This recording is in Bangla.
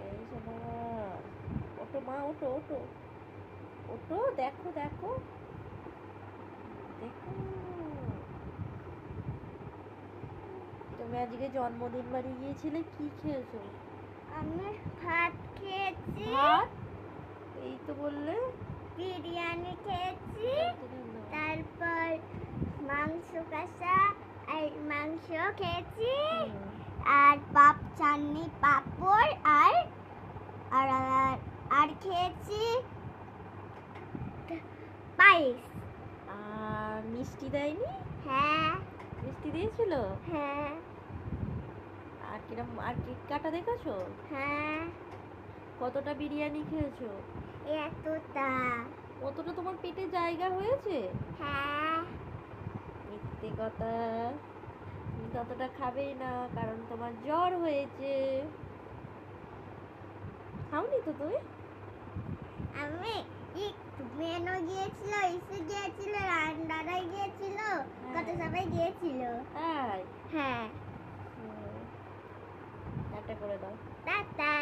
এই যে বাবা, ওঠো মা, ওঠো ওঠো ওঠো, দেখো দেখো দেখো। তুমি আজকে জন্মদিন বাড়ি গিয়েছিলে, কি খেয়েছো? আমি ভাত খেয়েছি, ভাত, এই তো বললে। বিরিয়ানি খেয়েছি, তারপর মাংস কষা আর মাংস খেয়েছি, আর চাটনি, পাঁপড় আর আর আর আর খেয়েছি পায়েস। আর মিষ্টি দেয়নি? হ্যাঁ মিষ্টি দিয়েছিল? হ্যাঁ আর কিরম, আর কেক কাটা দেখেছো? হ্যাঁ। কতটা বিরিয়ানি খেয়েছো? এতটা। কতটা তোমার পেটে জায়গা হয়েছে? হ্যাঁ। মিথ্যে কথা, তুমি ততটা খাবেই না, কারণ তোমার জ্বর হয়েছে। খাওনি তো তুমি? আমি একটু মেনু গিয়েছিল, ইসে গিয়েছিল, রান্নারাই গিয়েছিল, কত সবাই গিয়েছিল। তাই? হ্যাঁ। টাটা করে দাও। টাটা।